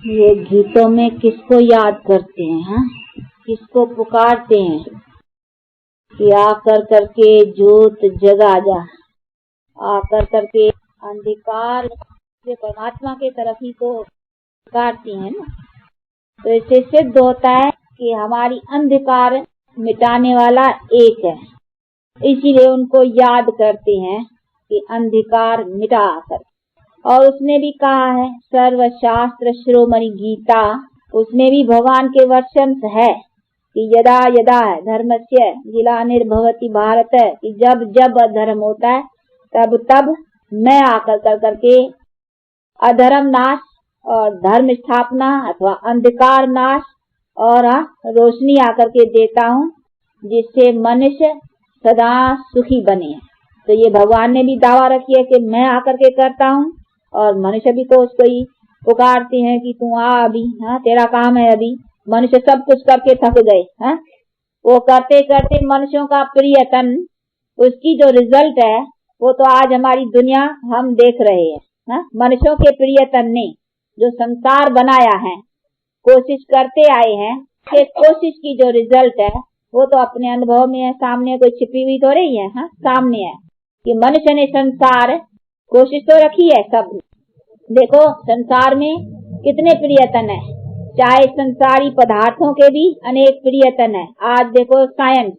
ये गीतों में किसको याद करते हैं, हाँ? किसको पुकारते हैं कि आकर करके ज्योत जगा जा, आकर करके अंधकार से परमात्मा के तरफ ही तो पुकारती हैं ना। तो इससे सिद्ध होता है कि हमारी अंधकार मिटाने वाला एक है, इसीलिए उनको याद करते हैं कि अंधकार मिटा कर। और उसने भी कहा है सर्वशास्त्र शिरोमणि गीता, उसमें भी भगवान के वचन है कि यदा यदा है धर्मस्य ग्लानिर्भवति भारत, कि जब जब अधर्म होता है तब तब मैं आकर कर करके अधर्म नाश और धर्म स्थापना अथवा अंधकार नाश और रोशनी आकर के देता हूँ, जिससे मनुष्य सदा सुखी बने। तो ये भगवान ने भी दावा रखी है कि मैं आकर के करता हूँ, और मनुष्य भी तो उसको ही पुकारते हैं कि तू आ अभी, हाँ तेरा काम है अभी। मनुष्य सब कुछ करके थक गए, हाँ वो करते करते मनुष्यों का प्रियतन, उसकी जो रिजल्ट है वो तो आज हमारी दुनिया हम देख रहे हैं, हाँ? मनुष्यों के प्रियतन ने जो संसार बनाया है, कोशिश करते आए हैं कि कोशिश की जो रिजल्ट है वो तो अपने अनुभव में है, सामने कोई छिपी हुई तो रही है, हाँ सामने है कि मनुष्य ने संसार कोशिश तो रखी है। सब देखो संसार में कितने प्रियतन है, चाहे संसारी पदार्थों के भी अनेक प्रियतन है। आज देखो साइंस,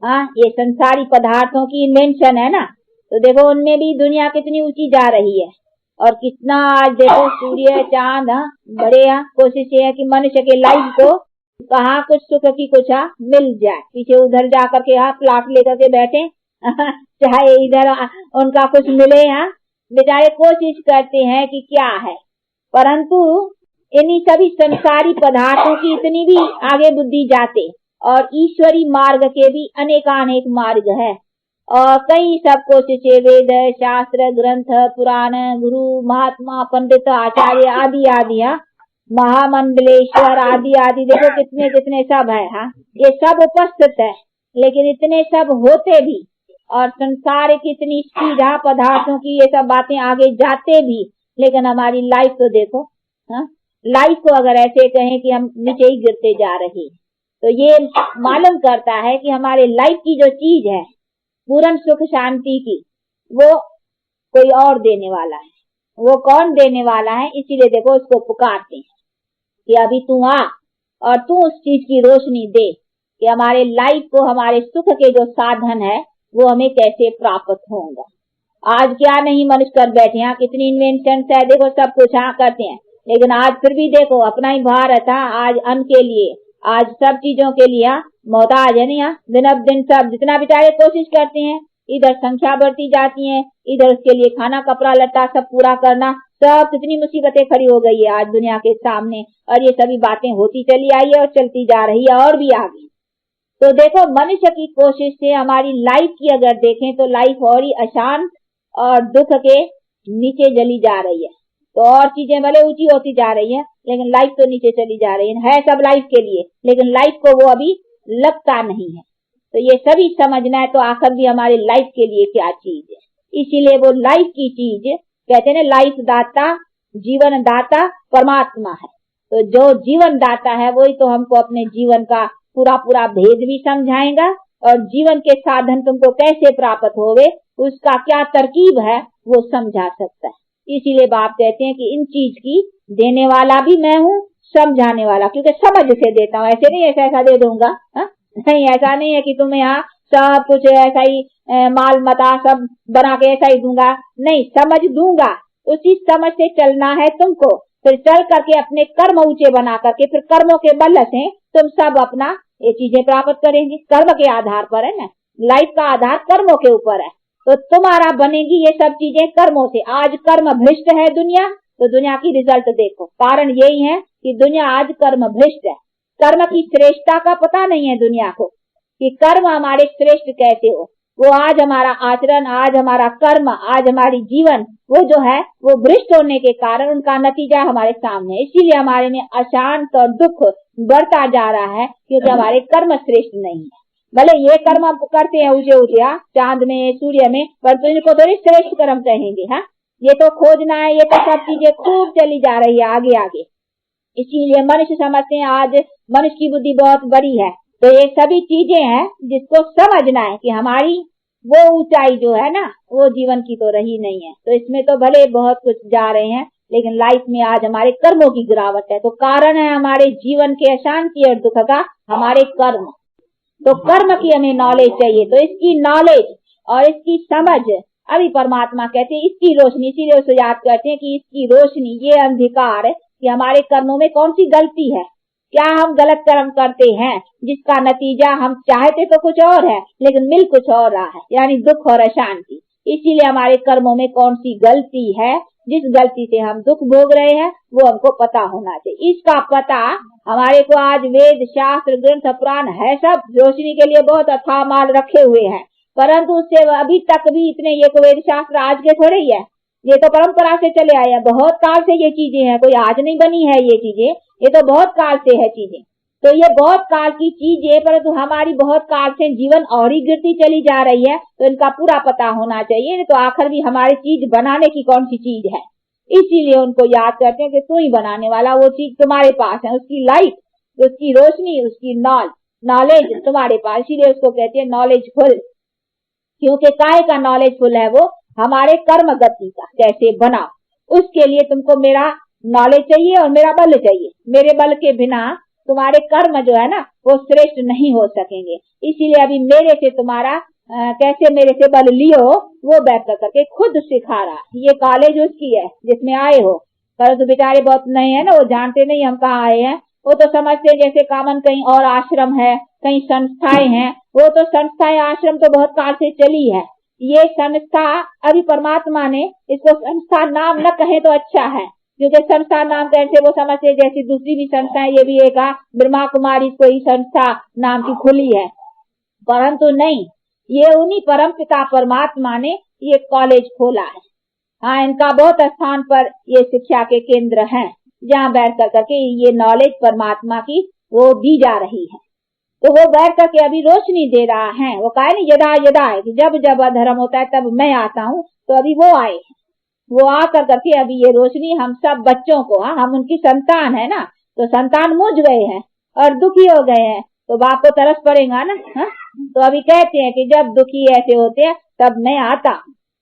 हाँ ये संसारी पदार्थों की इन्वेंशन है ना, तो देखो उनमें भी दुनिया कितनी ऊंची जा रही है। और कितना आज देखो सूर्य चांद, हाँ बड़े कोशिश ये है कि मनुष्य के लाइफ को कहाँ कुछ सुख की कुछ मिल जाए, पीछे उधर जाकर के प्लाट लेकर के बैठे चाहे इधर उनका कुछ मिले, बेचारे कोशिश करते हैं कि क्या है, परंतु इन्हीं सभी संसारी पदार्थों की इतनी भी आगे बुद्धि जाते, और ईश्वरी मार्ग के भी अनेकानेक मार्ग है। और कई सब कोशिशें वेद शास्त्र ग्रंथ पुराण गुरु महात्मा पंडित आचार्य आदि आदि, महामंडलेश्वर आदि आदि, देखो कितने कितने सब है, ये सब उपस्थित है। लेकिन इतने सब होते भी और संसार की इतनी स्पीड पदार्थों की ये सब बातें आगे जाते भी, लेकिन हमारी लाइफ तो देखो, लाइफ को अगर ऐसे कहें कि हम नीचे ही गिरते जा रहे हैं, तो ये मालूम करता है कि हमारे लाइफ की जो चीज है पूर्ण सुख शांति की, वो कोई और देने वाला है। वो कौन देने वाला है? इसीलिए देखो उसको पुकारते हैं कि अभी तू आ और तू उस चीज की रोशनी दे कि हमारे लाइफ को, हमारे सुख के जो साधन है वो हमें कैसे प्राप्त होगा। आज क्या नहीं मनुष्य कर बैठे, यहाँ कितनी इन्वेंशन है, देखो सब कुछ करते हैं, लेकिन आज फिर भी देखो अपना ही भारत आज अन्न के लिए, आज सब चीजों के लिए मोहताज है नहीं। दिन अब दिन सब जितना बेचारे कोशिश करते हैं, इधर संख्या बढ़ती जाती है, इधर उसके लिए खाना कपड़ा लट्टा सब पूरा करना, सब कितनी मुसीबतें खड़ी हो गई है आज दुनिया के सामने। और ये सभी बातें होती चली आई है और चलती जा रही है और भी आगे। तो देखो मनुष्य की कोशिश से हमारी लाइफ की अगर देखें तो लाइफ और ही अशांत और दुख के नीचे चली जा रही है। तो और चीजें भले ऊंची होती जा रही है, लेकिन लाइफ तो नीचे चली जा रही है सब लाइफ के लिए, लेकिन लाइफ को वो अभी लगता नहीं है। तो ये सभी समझना है तो आखिर भी हमारे लाइफ के लिए क्या चीज है। इसीलिए वो लाइफ की चीज कहते हैं ना, लाइफ दाता जीवन दाता परमात्मा है। तो जो जीवन दाता है वही तो हमको अपने जीवन का पूरा पूरा भेद भी समझाएगा, और जीवन के साधन तुमको कैसे प्राप्त होवे उसका क्या तरकीब है वो समझा सकता है। इसीलिए बाप कहते हैं कि इन चीज की देने वाला भी मैं हूँ, समझाने वाला, क्योंकि समझ से देता हूँ, ऐसे नहीं ऐसा दे दूंगा, नहीं ऐसा नहीं है कि तुम्हें यहाँ सब कुछ ऐसा ही माल मता सब बना के ऐसा ही दूंगा, नहीं समझ दूंगा। उसी समझ से चलना है तुमको, फिर चल करके अपने कर्म ऊंचे बना करके फिर कर्मों के बल से तुम सब अपना ये चीजें प्राप्त करेंगे। कर्म के आधार पर है ना, लाइफ का आधार कर्मों के ऊपर है, तो तुम्हारा बनेगी ये सब चीजें कर्मों से। आज कर्म भ्रष्ट है दुनिया, तो दुनिया की रिजल्ट देखो, कारण यही है कि दुनिया आज कर्म भ्रष्ट है। कर्म की श्रेष्ठता का पता नहीं है दुनिया को कि कर्म हमारे श्रेष्ठ कैसे हो। वो आज हमारा आचरण, आज हमारा कर्म, आज हमारी जीवन वो जो है वो भ्रष्ट होने के कारण उनका नतीजा हमारे सामने। इसीलिए हमारे में अशांत और दुख बढ़ता जा रहा है, क्योंकि हमारे कर्म श्रेष्ठ नहीं है। भले ये कर्म हम करते हैं ऊंचे ऊंचे चांद में सूर्य में, पर इनको थोड़ी श्रेष्ठ कर्म कहेंगे। ये तो खोजना है, ये तो सब चीजें खूब चली जा रही है आगे आगे। इसीलिए मनुष्य समझते हैं आज मनुष्य की बुद्धि बहुत बड़ी है। तो ये सभी चीजें हैं जिसको समझना है कि हमारी वो ऊंचाई जो है ना वो जीवन की तो रही नहीं है। तो इसमें तो भले बहुत कुछ जा रहे हैं, लेकिन लाइफ में आज हमारे कर्मों की गिरावट है। तो कारण है हमारे जीवन के अशांति और दुख का हमारे कर्म। तो कर्म की हमें नॉलेज चाहिए। तो इसकी नॉलेज और इसकी समझ अभी परमात्मा कहते हैं इसकी रोशनी, इसीलिए उसे याद करते हैं कि इसकी रोशनी, ये अंधकार है कि हमारे कर्मों में कौन सी गलती है, क्या हम गलत कर्म करते हैं जिसका नतीजा हम चाहते तो कुछ और है लेकिन मिल कुछ और रहा है, यानी दुख और अशांति। इसीलिए हमारे कर्मों में कौन सी गलती है, जिस गलती से हम दुख भोग रहे हैं वो हमको पता होना चाहिए। इसका पता हमारे को आज वेद शास्त्र ग्रंथ पुराण है सब रोशनी के लिए बहुत अथाह माल रखे हुए हैं, परंतु उससे अभी तक भी इतने ये वेद शास्त्र आज के थोड़े ही है, ये तो परंपरा से चले आए हैं। बहुत काल से ये चीजें हैं, कोई आज नहीं बनी है ये चीजें, ये तो बहुत काल से है चीजें। तो ये बहुत काल की चीजें, परंतु हमारी बहुत काल से जीवन और ही गिरती चली जा रही है। तो इनका पूरा पता होना चाहिए, तो आखिर भी हमारी चीज बनाने की कौन सी चीज है। इसीलिए उनको याद करते हैं कि तू ही बनाने वाला, वो चीज तुम्हारे पास है, उसकी लाइट, उसकी रोशनी, उसकी नॉलेज तुम्हारे पास। इसीलिए उसको कहते हैं नॉलेजफुल, क्योंकि काय का नॉलेजफुल है वो, हमारे कर्म गति का कैसे बना, उसके लिए तुमको मेरा नॉलेज चाहिए और मेरा बल चाहिए। मेरे बल के बिना तुम्हारे कर्म जो है ना वो श्रेष्ठ नहीं हो सकेंगे। इसीलिए अभी मेरे से तुम्हारा कैसे मेरे से बल लियो वो बैठ करके खुद सिखा रहा। ये कॉलेज उसकी है जिसमें आए हो, परंतु बेचारे बहुत नए हैं ना, वो जानते नहीं हम कहाँ आए हैं। वो तो समझते हैं जैसे कामन कहीं और आश्रम है, कहीं संस्थाएं हैं। वो तो संस्थाएं आश्रम तो बहुत काल से चली है। ये संस्था अभी परमात्मा ने इसको संस्था नाम न कहे तो अच्छा है, क्योंकि संस्था नाम कहने से वो समझते जैसी दूसरी भी संस्थाएं, ये भी एक ब्रह्मा कुमारी कोई संस्था नाम की खुली है, परंतु नहीं, ये उन्हीं परम पिता परमात्मा ने ये कॉलेज खोला है। हाँ, इनका बहुत स्थान पर ये शिक्षा के केंद्र हैं, जहाँ बैठ करके ये नॉलेज परमात्मा की वो दी जा रही है। तो वो बैठ करके अभी रोशनी दे रहा है। वो कहा नहीं यदा यदा है कि जब जब अधर्म होता है तब मैं आता हूँ, तो अभी वो आए हैं। वो आकर करके अभी ये रोशनी हम सब बच्चों को, हम उनकी संतान है ना, तो संतान मुझ गए हैं और दुखी हो गए हैं, तो बाप को तरस पड़ेगा ना। तो अभी कहते हैं कि जब दुखी ऐसे होते हैं तब मैं आता,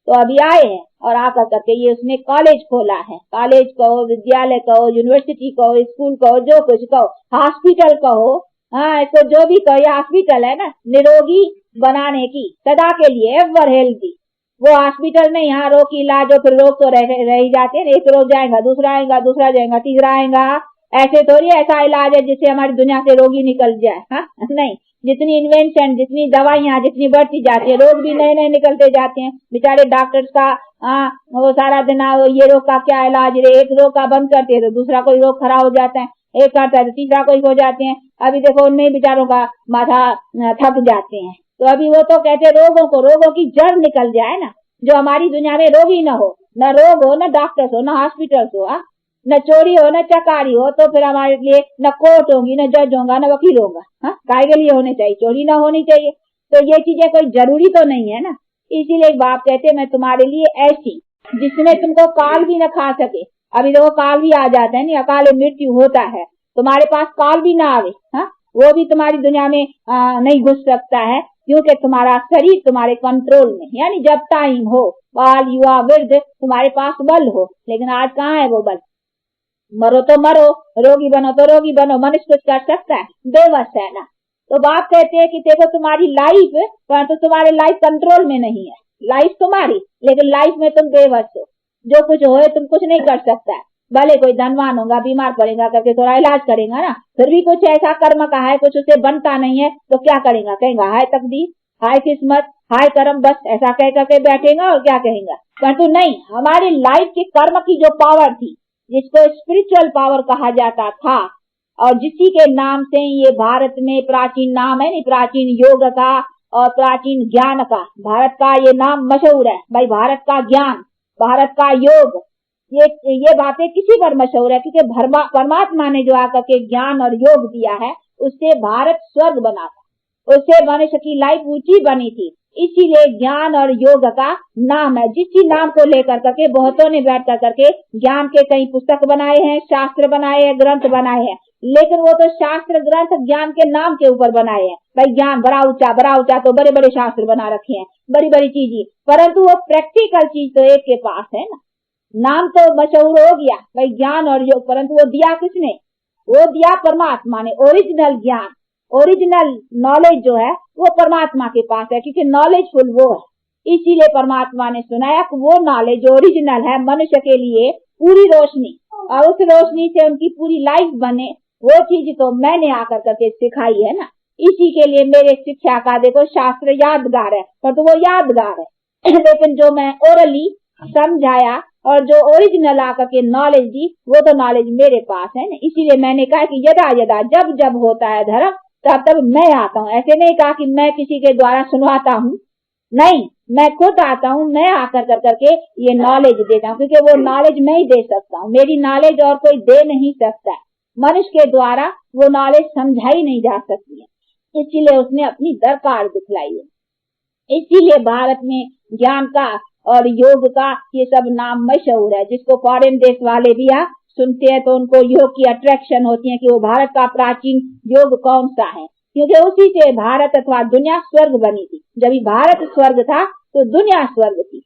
तो अभी आए हैं और आकर करके ये उसने कॉलेज खोला है। कॉलेज कहो, विद्यालय कहो, यूनिवर्सिटी कहो, स्कूल कहो, जो कुछ कहो, हॉस्पिटल कहो, हाँ इसको जो भी कहो, हॉस्पिटल है ना निरोगी बनाने की, सदा के लिए एवर हेल्दी। वो हॉस्पिटल नहीं, यहाँ रोग की इलाज हो, फिर रोग तो रह ही जाते हैं, एक रोग जाएगा दूसरा आएगा, दूसरा जाएगा तीसरा आएगा। ऐसे थोड़ी ऐसा इलाज है जिससे हमारी दुनिया से रोगी निकल जाए। हाँ नहीं, जितनी इन्वेंशन, जितनी दवाइयाँ जितनी बढ़ती जाती है, रोग भी नए नए निकलते जाते हैं। बेचारे डॉक्टर्स का वो सारा दिन ये रोग का क्या इलाज रे, एक रोग का बंद करते हैं तो दूसरा कोई रोग खड़ा हो जाता है, एक करता है तो तीसरा कोई हो जाते हैं। अभी देखो उनमें बेचारों का माथा थक जाते हैं। तो अभी वो तो कहते रोगों की जड़ निकल जाए ना, जो हमारी दुनिया में रोग ही न हो, न रोग हो, न डॉक्टर्स हो, न हॉस्पिटल्स हो, न चोरी हो, न चकारी हो, तो फिर हमारे लिए न कोर्ट होगी, न जज होगा, न वकील होगा। काय के लिए होने चाहिए, चोरी न होनी चाहिए। तो ये चीजें कोई जरूरी तो नहीं है ना। इसीलिए बाप कहते मैं तुम्हारे लिए ऐसी जिसमें तुमको काल भी न खा सके। अभी देखो काल भी आ जाता है, नहीं अकाल मृत्यु होता है, तुम्हारे पास काल भी ना आवे, वो भी तुम्हारी दुनिया में नहीं घुस सकता है, क्योंकि तुम्हारा शरीर तुम्हारे कंट्रोल में, यानी जब टाइम हो, बाल युवा वृद्ध, तुम्हारे पास बल हो। लेकिन आज कहाँ है वो बल? मरो तो मरो, रोगी बनो तो रोगी बनो, मनुष्य कुछ कर सकता है? बेबस है ना। तो बात कहते हैं कि देखो तुम्हारी लाइफ, परंतु तुम्हारे लाइफ कंट्रोल में नहीं है। लाइफ तुम्हारी, लेकिन लाइफ में तुम बेबस हो, जो कुछ हो तुम कुछ नहीं कर सकता है। भले कोई धनवान होगा, बीमार पड़ेगा करके थोड़ा इलाज करेगा ना, फिर भी कुछ ऐसा कर्म का है, कुछ उसे बनता नहीं है, तो क्या करेगा? कहेगा हाय तकदीर, हाय किस्मत, हाय कर्म, बस ऐसा कह करके बैठेगा और क्या कहेगा। परंतु नहीं, हमारी लाइफ के कर्म की जो पावर थी, जिसको स्पिरिचुअल पावर कहा जाता था, और जिसी के नाम से ये भारत में प्राचीन नाम है, नहीं प्राचीन योग का और प्राचीन ज्ञान का, भारत का ये नाम मशहूर है भाई। भारत का ज्ञान, भारत का योग, ये बातें किसी पर मशहूर है, क्योंकि परमात्मा ने जो आकर के ज्ञान और योग दिया है, उससे भारत स्वर्ग बना था, उससे मनुष्य की लाइफ ऊंची बनी थी। इसीलिए ज्ञान और योग का नाम है। जिस नाम को लेकर करके बहुतों ने बैठ कर करके ज्ञान के कई पुस्तक बनाए हैं, शास्त्र बनाए हैं, ग्रंथ बनाए हैं, लेकिन वो तो शास्त्र ग्रंथ ज्ञान के नाम के ऊपर बनाए हैं। भाई ज्ञान बड़ा ऊंचा तो बड़े बड़े शास्त्र बना रखे हैं, बड़ी बड़ी चीजें, परंतु वो प्रैक्टिकल चीज तो एक के पास है ना। नाम तो मशहूर हो गया भाई ज्ञान और योग, परंतु वो दिया किसने? वो दिया परमात्मा ने। ओरिजिनल ज्ञान, ओरिजिनल नॉलेज जो है वो परमात्मा के पास है, क्योंकि नॉलेजफुल वो है। इसीलिए परमात्मा ने सुनाया कि वो नॉलेज ओरिजिनल है मनुष्य के लिए पूरी रोशनी, और उस रोशनी से उनकी पूरी लाइफ बने, वो चीज तो मैंने आकर करके सिखाई है ना। इसी के लिए मेरे शिक्षा का देखो शास्त्र यादगार है, पर तो वो यादगार है लेकिन जो मैं ओरली समझाया और जो ओरिजिनल आकर के नॉलेज दी, वो तो नॉलेज मेरे पास है ना। इसीलिए मैंने कहा कि यदा यदा जब जब होता है धर्म तब तब मैं आता हूँ। ऐसे नहीं कहा कि मैं किसी के द्वारा सुनवाता हूँ, नहीं, मैं खुद आता हूँ, मैं आकर कर करके ये नॉलेज देता हूँ, क्योंकि वो नॉलेज मैं ही दे सकता हूँ, मेरी नॉलेज और कोई दे नहीं सकता। मनुष्य के द्वारा वो नॉलेज समझाई नहीं जा सकती है, इसीलिए उसने अपनी दरकार दिखलाई है। इसीलिए भारत में ज्ञान का और योग का ये सब नाम मशहूर है, जिसको फॉरेन देश वाले भी यहाँ सुनते हैं तो उनको योग की अट्रैक्शन होती है कि वो भारत का प्राचीन योग कौन सा है, क्योंकि उसी से भारत अथवा दुनिया स्वर्ग बनी थी। जब भारत स्वर्ग था तो दुनिया स्वर्ग थी,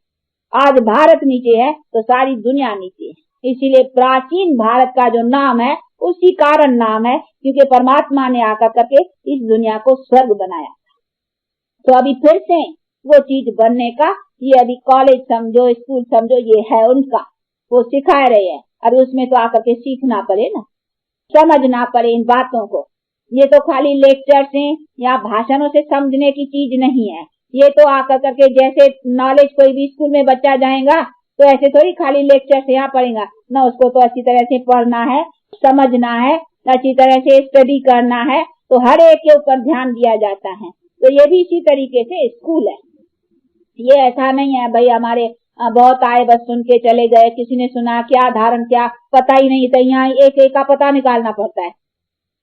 आज भारत नीचे है तो सारी दुनिया नीचे है। इसीलिए प्राचीन भारत का जो नाम है उसी कारण नाम है, क्योंकि परमात्मा ने आकर करके इस दुनिया को स्वर्ग बनाया। तो अभी फिर से वो चीज बनने का, ये अभी कॉलेज समझो, स्कूल समझो, ये है उनका, वो सिखा रहे हैं। अभी उसमें तो आकर के सीखना पड़े ना, समझना पड़े इन बातों को। ये तो खाली लेक्चर से या भाषणों से समझने की चीज नहीं है। ये तो आकर करके जैसे नॉलेज कोई भी स्कूल में बच्चा जाएगा तो ऐसे थोड़ी खाली लेक्चर से यहाँ पढ़ेगा ना, उसको तो अच्छी तरह से पढ़ना है, समझना है, अच्छी तरह से स्टडी करना है, तो हर एक के ऊपर ध्यान दिया जाता है। तो ये भी इसी तरीके से स्कूल है। ये ऐसा नहीं है भाई हमारे बहुत आए बस सुन के चले गए, किसी ने सुना क्या धारण क्या पता ही नहीं, तो यहाँ एक एक का पता निकालना पड़ता है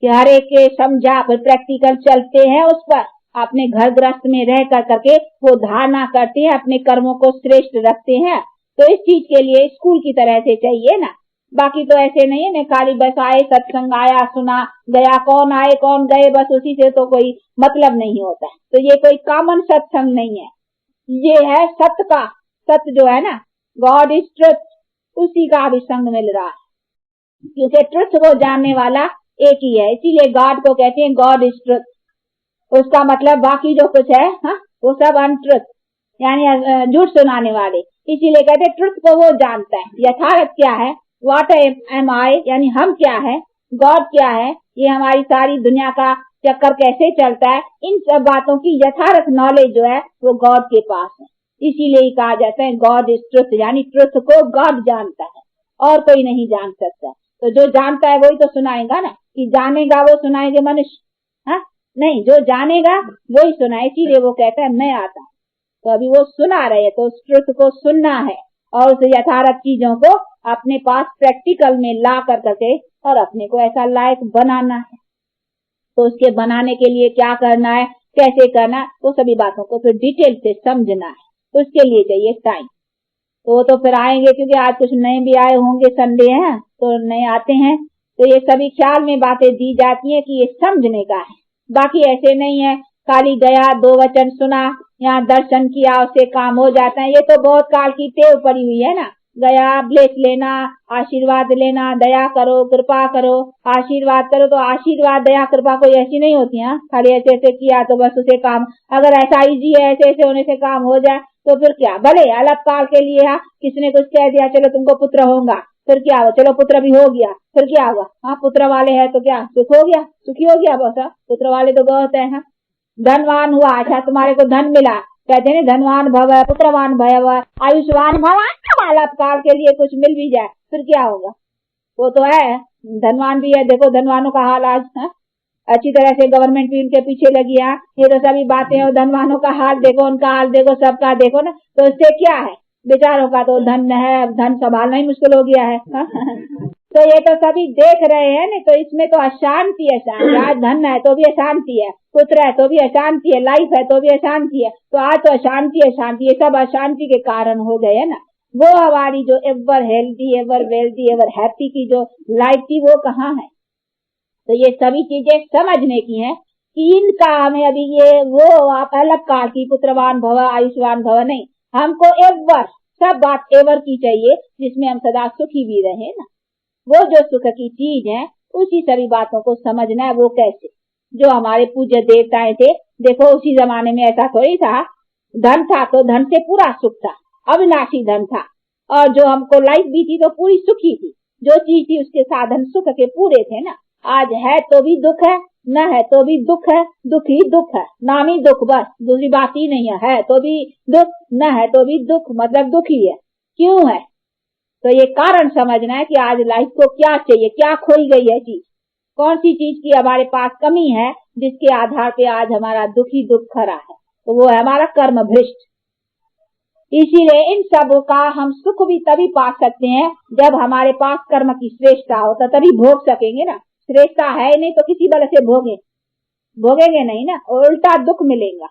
कि हर एक के समझा, फिर प्रैक्टिकल चलते हैं उस पर, अपने घर गृहस्थ में रह कर करके वो धारणा करते हैं, अपने कर्मों को श्रेष्ठ रखते हैं। तो इस चीज के लिए स्कूल की तरह से चाहिए ना, बाकी तो ऐसे नहीं है ना खाली बस आए, सत्संग आया, सुना गया, कौन आए कौन गए, बस उसी से तो कोई मतलब नहीं होता। तो ये कोई कॉमन सत्संग नहीं है, ये है सत्य का, सत्य जो है ना, गॉड इज ट्रुथ, उसी का भी संग मिल रहा है, क्योंकि ट्रुथ को जानने वाला एक ही है। इसीलिए गॉड को कहते हैं गॉड इज ट्रुथ। उसका मतलब बाकी जो कुछ है वो सब अनट्रुथ, यानी झूठ सुनाने वाले। इसीलिए कहते हैं ट्रुथ को वो जानता है, यथार्थ क्या है, व्हाट एम आई, यानी हम क्या है, गॉड क्या है, ये हमारी सारी दुनिया का चक्कर कैसे चलता है, इन सब बातों की यथार्थ नॉलेज जो है वो गॉड के पास है। इसीलिए ही कहा जाता है गॉड इज ट्रुथ, यानी ट्रुथ को गॉड जानता है और कोई नहीं जान सकता। तो जो जानता है वही तो सुनाएगा ना, कि जानेगा वो सुनाएंगे मनुष्य, नहीं, जो जानेगा वही सुनाए। इसीलिए वो कहता है मैं आता हूँ। तो अभी वो सुना रहे, तो उस ट्रुथ को सुनना है और उस यथार्थ चीजों को अपने पास प्रैक्टिकल में ला कर करके और अपने को ऐसा लायक बनाना है। तो उसके बनाने के लिए क्या करना है, कैसे करना है, तो सभी बातों को फिर डिटेल से समझना है। तो उसके लिए चाहिए टाइम। तो वो तो फिर आएंगे, क्योंकि आज कुछ नए भी आए होंगे, संडे है तो नए आते हैं, तो ये सभी ख्याल में बातें दी जाती हैं कि ये समझने का है। बाकी ऐसे नहीं है खाली गया, 2 वचन सुना, यहाँ दर्शन किया, उससे काम हो जाता है। ये तो बहुत काल की टेव पड़ी हुई है ना, गया ब्लेस लेना, आशीर्वाद लेना, दया करो, कृपा करो, आशीर्वाद करो। तो आशीर्वाद दया कृपा कोई ऐसी नहीं होती है, खाली ऐसे ऐसे किया तो बस उसे काम, अगर ऐसा इजी है ऐसे ऐसे होने से काम हो जाए तो फिर क्या, भले अलग काल के लिए किसने कुछ कह दिया चलो तुमको पुत्र होगा, फिर क्या हुआ, चलो पुत्र भी हो गया, फिर क्या हुआ, पुत्र वाले हैं तो क्या सुख हो गया, सुखी हो गया, बस पुत्र वाले तो बहुत है। धनवान हुआ, अच्छा तुम्हारे को धन मिला, कहते हैं धनवान भव, पुत्रवान भव, आयुष्मान भव, अलग काल के लिए कुछ मिल भी जाए फिर क्या होगा, वो तो है धनवान भी है। देखो धनवानों का हाल आज अच्छी तरह से गवर्नमेंट भी उनके पीछे लगी है। ये तो सभी बातें और धनवानों का हाल देखो, उनका हाल देखो, सबका देखो ना, तो इससे क्या है, बेचारों का तो धन है, धन संभालना ही मुश्किल हो गया है। तो ये तो सभी देख रहे हैं ना, तो इसमें तो अशांति अशांति, आज धन है तो भी अशांति है, पुत्र है तो भी अशांति है, लाइफ है तो भी अशांति है, तो आज तो अशांति अशांति, ये सब अशांति के कारण हो गए है ना। वो हमारी जो ever healthy, ever wealthy, ever happy की जो लाइफ थी वो कहाँ है। तो ये सभी चीजें समझने की है कि इनका हमें अभी ये वो आप अलग काल की पुत्रवान भव आयुष्मान भव नहीं, हमको एवर सब बात एवर की चाहिए जिसमें हम सदा सुखी भी रहे ना। वो जो सुख की चीज है उसी सभी बातों को समझना है। वो कैसे, जो हमारे पूज्य देवताएं थे, देखो उसी जमाने में ऐसा थोड़ी था, धन था तो धन से पूरा सुख था, अविनाशी धन था, और जो हमको लाइफ भी थी तो पूरी सुखी थी, जो चीज थी उसके साधन सुख के पूरे थे ना। आज है तो भी दुख है, न है तो भी दुख है, दुख ही दुख है, नाम ही दुख, बस दूसरी बात ही नहीं है तो भी दुख, न है तो भी दुख, मतलब दुख ही है। क्यों है, तो ये कारण समझना है कि आज लाइफ को क्या चाहिए, क्या खोई गई है चीज, कौन सी चीज की हमारे पास कमी है जिसके आधार पे आज हमारा दुख ही दुख खड़ा है, तो वो है हमारा कर्म भ्रष्ट। इसीलिए इन सब का हम सुख भी तभी पा सकते हैं जब हमारे पास कर्म की श्रेष्ठता हो, तो तभी भोग सकेंगे ना। श्रेष्ठता है नहीं तो किसी बल से भोगेंगे नहीं ना, उल्टा दुख मिलेगा।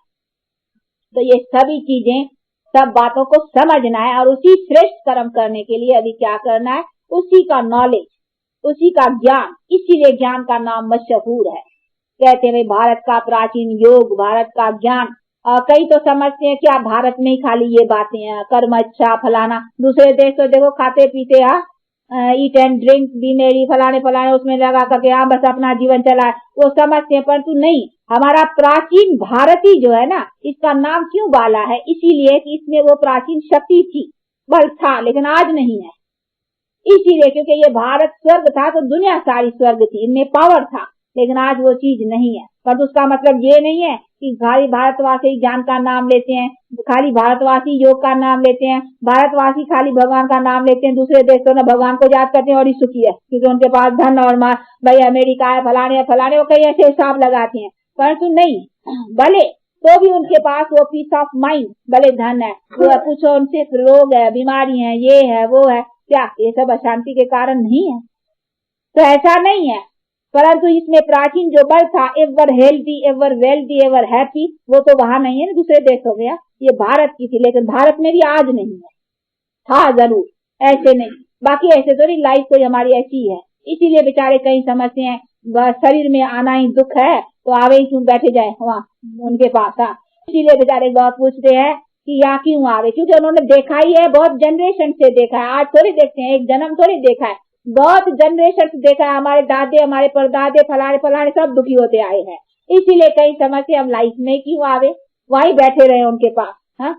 तो ये सभी चीजें, सब बातों को समझना है और उसी श्रेष्ठ कर्म करने के लिए अभी क्या करना है, उसी का नॉलेज, उसी का ज्ञान। इसीलिए ज्ञान का नाम मशहूर है। कहते हैं भारत का प्राचीन योग, भारत का ज्ञान। कई तो समझते हैं क्या भारत में ही खाली ये बातें हैं, कर्म अच्छा फलाना, दूसरे देश तो देखो खाते पीते ईट एंड ड्रिंक भी मेरी फलाने फलाने उसमें लगा करके बस अपना जीवन चला है, वो समझते हैं। परंतु नहीं, हमारा प्राचीन भारती जो है ना, इसका नाम क्यों बाला है, इसीलिए कि इसमें वो प्राचीन शक्ति थी, बल था, लेकिन आज नहीं है। इसीलिए क्योंकि ये भारत स्वर्ग था तो दुनिया सारी स्वर्ग थी, इनमें पावर था, लेकिन आज वो चीज नहीं है। पर उसका मतलब ये नहीं है कि खाली भारतवासी ज्ञान का नाम लेते हैं, खाली भारतवासी योग का नाम लेते हैं, भारतवासी खाली भगवान का नाम लेते हैं, दूसरे देश तो न भगवान को याद करते हैं और ही सुखी है क्योंकि उनके पास धन और भाई अमेरिका है, फलाने फलाने, वो कई ऐसे हिसाब लगाते हैं। परंतु नहीं, भले तो भी उनके पास वो पीस ऑफ माइंड, भले धन है, वो पूछो उनसे रोग है, बीमारी है, ये है वो है, क्या ये सब अशांति के कारण नहीं है? तो ऐसा नहीं है। परंतु इसमें प्राचीन जो बल था, ever healthy, ever wealthy, ever happy, वो तो वहां नहीं है ना, दूसरे देशों में। ये भारत की थी, लेकिन भारत में भी आज नहीं है, था जरूर, ऐसे नहीं। बाकी ऐसे तो नहीं, लाइफ कोई हमारी ऐसी है। इसीलिए बेचारे कहीं समझते हैं शरीर में आना ही दुख है तो आवे ही क्यों बैठे जाए वहाँ उनके पास। इसीलिए बेचारे बहुत पूछते हैं कि यहाँ क्यों आवे, क्योंकि उन्होंने देखा ही है, बहुत जनरेशन से देखा है। आज थोड़ी देखते हैं, एक जन्म थोड़ी देखा है, बहुत जनरेशन से देखा है। हमारे दादे, हमारे परदादे, फलाने फलाने सब दुखी होते आए हैं। इसीलिए कहीं समझते हम लाइफ में क्यों आवे, वहीं बैठे रहे उनके पास। हाँ,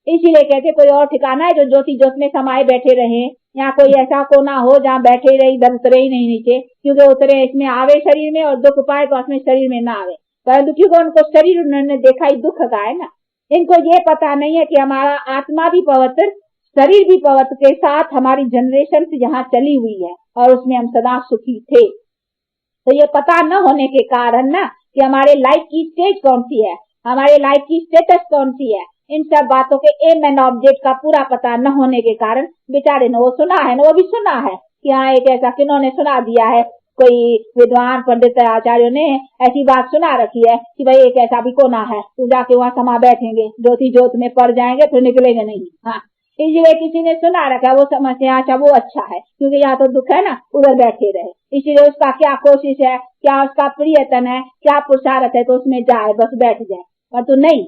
इसीलिए कहते कोई और ठिकाना है जो ज्योति ज्योत में समाये बैठे रहे, यहाँ कोई ऐसा कोना हो जहाँ बैठे रहे, इधर उतरे ही नहीं नीचे, क्योंकि उतरे इसमें आवे शरीर में और दुख पाए तो उसमें शरीर में ना आवे। परंतु क्योंकि उनको शरीर उन्होंने देखा ही दुख का है ना, इनको ये पता नहीं है कि हमारा आत्मा भी पवित्र, शरीर भी पवित्र के साथ हमारी जनरेशन से यहाँ चली हुई है और उसमें हम सदा सुखी थे। तो ये पता न होने के कारण ना कि हमारे लाइफ की स्टेज कौन सी है, हमारे लाइफ की स्टेटस कौन सी है, इन सब बातों के एम एंड ऑब्जेक्ट का पूरा पता न होने के कारण बेचारे ने वो सुना है ना, वो भी सुना है कि हाँ एक ऐसा किन्होंने सुना दिया है, कोई विद्वान पंडित आचार्यों ने ऐसी बात सुना रखी है कि भाई एक ऐसा भी कोना है, तो जाके वहाँ समा बैठेंगे, ज्योति ज्योत में पड़ जाएंगे, फिर निकलेंगे नहीं। हाँ, इसलिए किसी ने सुना रखा, वो समझते हैं अच्छा वो अच्छा है क्योंकि यहाँ तो दुख है ना, उधर बैठे रहे। इसीलिए उसका क्या कोशिश है, क्या उसका प्रियतन है, क्या पुरुषार्थ है, तो उसमें जाए, बस बैठ जाए। पर तो नहीं,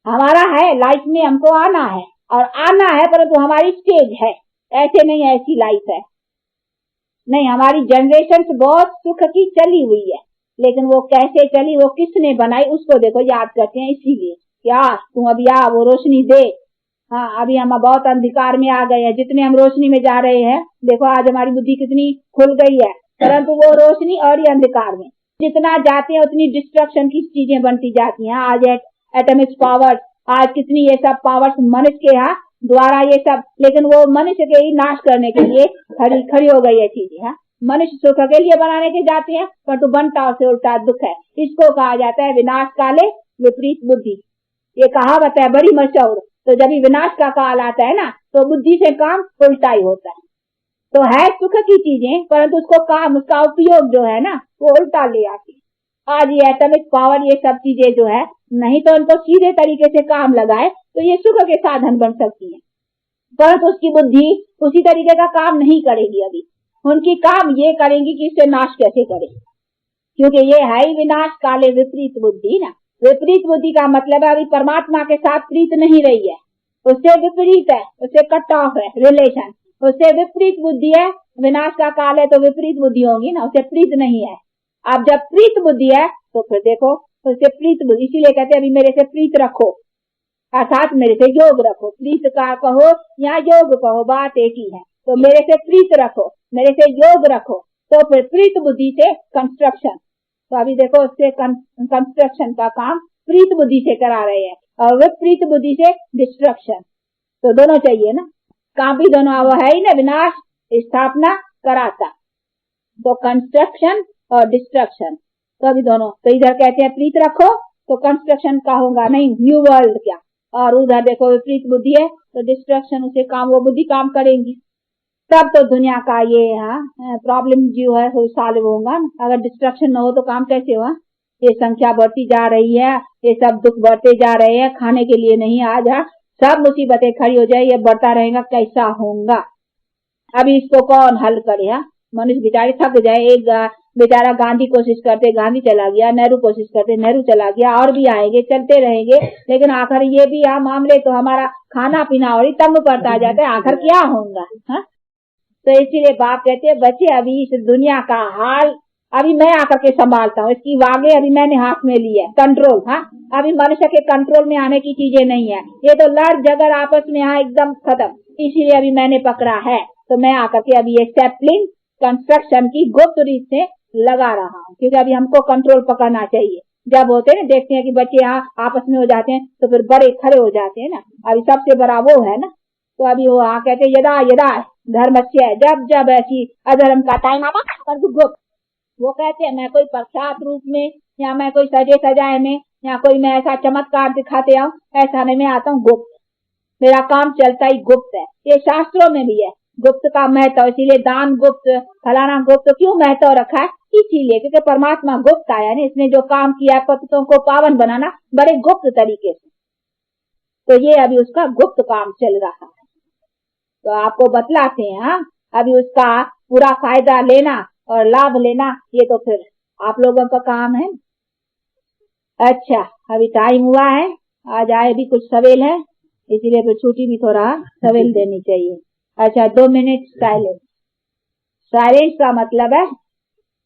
हमारा है लाइफ में हमको आना है और आना है, परंतु हमारी स्टेज है, ऐसे नहीं है ऐसी लाइफ है नहीं। हमारी जनरेशन बहुत सुख की चली हुई है, लेकिन वो कैसे चली, वो किसने बनाई, उसको देखो याद करते हैं। इसीलिए क्या तुम अभी आ, वो रोशनी दे। हाँ, अभी हम बहुत अंधकार में आ गए हैं, जितने हम रोशनी में जा रहे हैं, देखो आज हमारी बुद्धि कितनी खुल गई है, परंतु वो रोशनी और ये अंधकार में जितना जाते हैं उतनी डिस्ट्रक्शन की चीजें बनती जाती हैं। आज एटॉमिक पावर्स, आज कितनी ये सब पावर्स मनुष्य के यहाँ द्वारा ये सब, लेकिन वो मनुष्य के ही नाश करने के लिए खड़ी हो गई है चीजें। हाँ, मनुष्य सुख के लिए बनाने के जाते हैं, पर तो बनता से उल्टा दुख है। इसको कहा जाता है विनाश काले विपरीत बुद्धि। ये कहावत है बड़ी मशहूर। तो जब विनाश का काल आता है ना, तो बुद्धि से काम उल्टा ही होता है। तो है सुख की चीजें, परंतु उसको काम, उसका उपयोग जो है ना वो उल्टा ले आती। आज ये एटॉमिक पावर, ये सब चीजें जो है, नहीं तो उनको सीधे तरीके से काम लगाए तो ये सुख के साधन बन सकती है, परंतु उसकी बुद्धि उसी तरीके का काम नहीं करेगी। अभी उनकी काम ये करेंगी कि इससे नाश कैसे करें, क्योंकि ये है ही विनाश काले विपरीत बुद्धि ना। विपरीत बुद्धि का मतलब है अभी परमात्मा के साथ प्रीत नहीं रही है, उससे विपरीत है, उससे कट ऑफ है रिलेशन, उससे विपरीत बुद्धि है। विनाश का काल है तो विपरीत बुद्धि होगी ना, उससे प्रीत नहीं है। अब जब प्रीत बुद्धि है तो फिर देखो उससे प्रीत बुद्धि, इसीलिए कहते हैं अभी मेरे से प्रीत रखो, अर्थात मेरे से योग रखो। प्रीत का कहो या योग कहो, बात एक ही है। तो मेरे से प्रीत रखो, मेरे से योग रखो, तो फिर प्रीत बुद्धि से कंस्ट्रक्शन। तो अभी देखो उससे कंस्ट्रक्शन का काम प्रीत बुद्धि से करा रहे हैं, और विपरीत बुद्धि से डिस्ट्रक्शन। तो दोनों चाहिए ना, काम भी दोनों वो है ही ना, विनाश स्थापना कराता, तो कंस्ट्रक्शन और डिस्ट्रक्शन। तो अभी दोनों, तो इधर कहते हैं प्रीत रखो तो कंस्ट्रक्शन का होगा नहीं, न्यू वर्ल्ड क्या, और उधर देखो विपरीत बुद्धि है तो डिस्ट्रक्शन, उसे काम, वो बुद्धि काम करेंगी। तब तो दुनिया का ये प्रॉब्लम जो है वो सॉल्व होगा। अगर डिस्ट्रक्शन न हो तो काम कैसे हुआ? ये संख्या बढ़ती जा रही है, ये सब दुख बढ़ते जा रहे हैं, खाने के लिए नहीं, आज सब मुसीबतें खड़ी हो जाए, ये बढ़ता रहेगा, कैसा होगा? अभी इसको कौन हल करे? मनुष्य बेचारे थक जाए। एक बेचारा गांधी कोशिश करते, गांधी चला गया, नेहरू कोशिश करते, नेहरू चला गया, और भी आएंगे, चलते रहेंगे, लेकिन आखिर ये भी मामले तो हमारा खाना पीना और ही तंग पड़ता जाता है, आखिर क्या होगा? तो इसीलिए बाप कहते हैं बच्चे अभी इस दुनिया का हाल अभी मैं आकर के संभालता हूँ, इसकी वागे अभी मैंने हाथ में ली है, कंट्रोल। अभी मनुष्य के कंट्रोल में आने की चीजें नहीं है, ये तो लड़ झगड़ आपस में एकदम खत्म, इसीलिए अभी मैंने पकड़ा है। तो मैं आकर के अभी ये सैपलिंग कंस्ट्रक्शन की गुप्त रीत से लगा रहा हूँ, क्योंकि अभी हमको कंट्रोल पकड़ना चाहिए। जब होते हैं ना, देखते हैं कि बच्चे आपस में हो जाते हैं तो फिर बड़े खड़े हो जाते हैं ना, अभी सबसे बड़ा वो है ना। तो अभी वो कहते हैं यदा यदा धर्मस्य है, जब जब ऐसी अधर्म का टाइम आता पर गुप्त, वो कहते हैं मैं कोई प्रख्यात रूप में, या मैं कोई सजे सजाए में, या कोई मैं ऐसा चमत्कार दिखाते आऊं, ऐसा नहीं, मैं आता हूँ गुप्त, मेरा काम चलता ही गुप्त है। ये शास्त्रों में भी है गुप्त का महत्व, इसीलिए दान गुप्त, फलाना गुप्त, क्यों महत्व रखा है? इसीलिए क्योंकि परमात्मा गुप्त आया ना, इसने जो काम किया पतितों को पावन बनाना बड़े गुप्त तरीके से, तो ये अभी उसका गुप्त काम चल रहा है। तो आपको बतलाते हैं अभी उसका पूरा फायदा लेना और लाभ लेना, ये तो फिर आप लोगों का काम है। अच्छा, अभी टाइम हुआ है, आज आए भी कुछ सवेल है, इसीलिए फिर छुट्टी भी थोड़ा सवेल देनी चाहिए। अच्छा, 2 मिनट साइलेंस। साइलेंस का मतलब है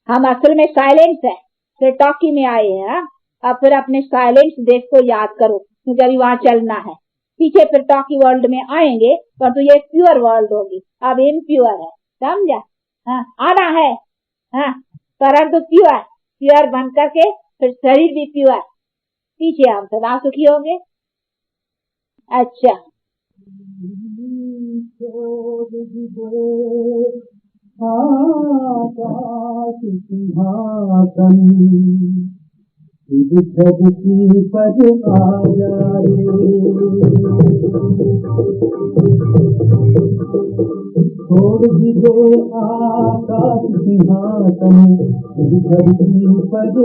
हम असल में साइलेंस है, फिर टॉकी में आए हैं। अब फिर अपने साइलेंस देश को याद करो, क्योंकि अभी वहां चलना है, पीछे फिर टॉकी वर्ल्ड में आएंगे, परंतु ये प्योर वर्ल्ड होगी, अब इम्प्योर है, समझा? आना है, परंतु प्योर बन करके फिर शरीर भी प्योर, पीछे हम सदा सुखी होंगे। अच्छा, की पद छोड़ भी दे आकाश सिंहासन, धरती पद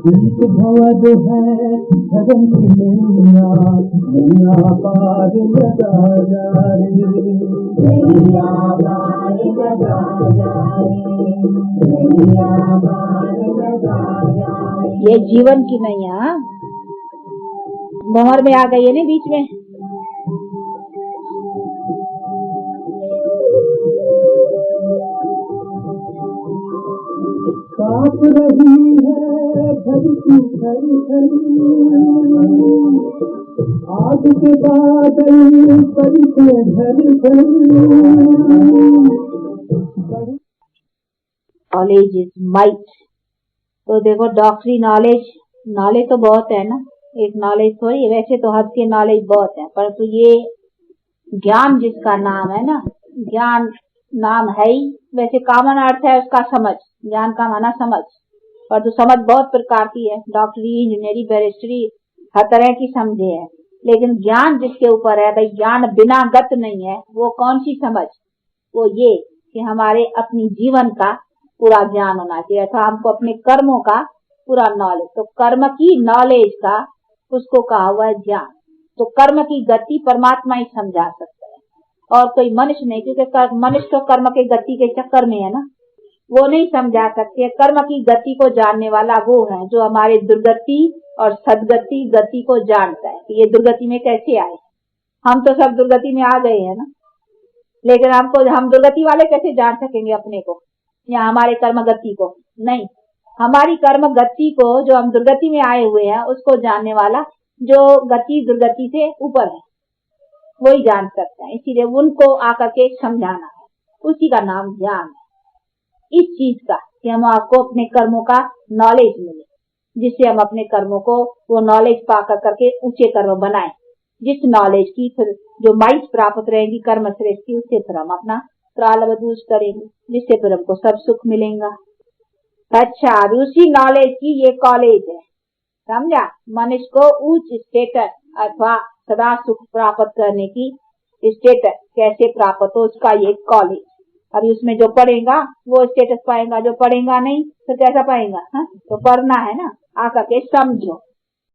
गीत भवद है धर्म की नैया, नैया पार लगा जा रे, नैया पार लगा जा रे, नैया पार लगा जा रे। ये जीवन की नैया भंवर में आ गई है ना बीच में। कांप रही है धरती थर-थर, आग के बादल बरसे झर-झर। Knowledge is might. तो देखो डॉक्टरी नॉलेज तो बहुत है ना, एक नॉलेज थोड़ी, वैसे तो हद के नॉलेज बहुत है, परंतु ये ज्ञान जिसका नाम है ना, ज्ञान नाम है ही, वैसे कॉमन अर्थ है उसका समझ, ज्ञान का माना समझ, और तो समझ बहुत प्रकार की है, डॉक्टरी, इंजीनियरिंग, बैरिस्टरी, हर तरह की समझे है। लेकिन ज्ञान जिसके ऊपर है भाई, ज्ञान बिना गत नहीं है, वो कौन सी समझ? वो ये कि हमारे अपनी जीवन का पूरा ज्ञान होना चाहिए, अथवा हमको अपने कर्मों का पूरा नॉलेज। तो कर्म की नॉलेज का उसको कहा हुआ है ज्ञान। तो कर्म की गति परमात्मा ही समझा सकता है और कोई मनुष्य नहीं, क्योंकि मनुष्य तो कर्म के गति के चक्कर में है ना, वो नहीं समझा सकते। कर्म की गति को जानने वाला वो है जो हमारे दुर्गति और सदगति गति को जानता है कि ये दुर्गति में कैसे आए। हम तो सब दुर्गति में आ गए हैं ना, लेकिन हम दुर्गति वाले कैसे जान सकेंगे अपने को या हमारे कर्म गति को? नहीं, हमारी कर्म गति को जो हम दुर्गति में आए हुए हैं उसको जानने वाला जो गति दुर्गति से ऊपर है वही जान सकता है। इसीलिए उनको आकर के समझाना है, उसी का नाम ज्ञान है। इस चीज का कि हम आपको अपने कर्मों का नॉलेज मिले, जिससे हम अपने कर्मों को वो नॉलेज पाकर करके ऊंचे कर्म बनाएं। जिस नॉलेज की फिर जो माइस प्राप्त रहेगी कर्म श्रेष्ठ की, उससे फिर हम अपना प्रारब्ध करेंगे, जिससे फिर हमको सब सुख मिलेगा। अच्छा, उसी नॉलेज की ये कॉलेज है, समझा? मनुष्य को उच्च स्टेटस अथवा सदा सुख प्राप्त करने की स्टेटस कैसे प्राप्त हो, उसका ये कॉलेज। अभी उसमें जो पढ़ेगा वो स्टेटस पाएगा, जो पढ़ेगा नहीं तो कैसा पाएगा? तो पढ़ना है ना, आकर के समझो।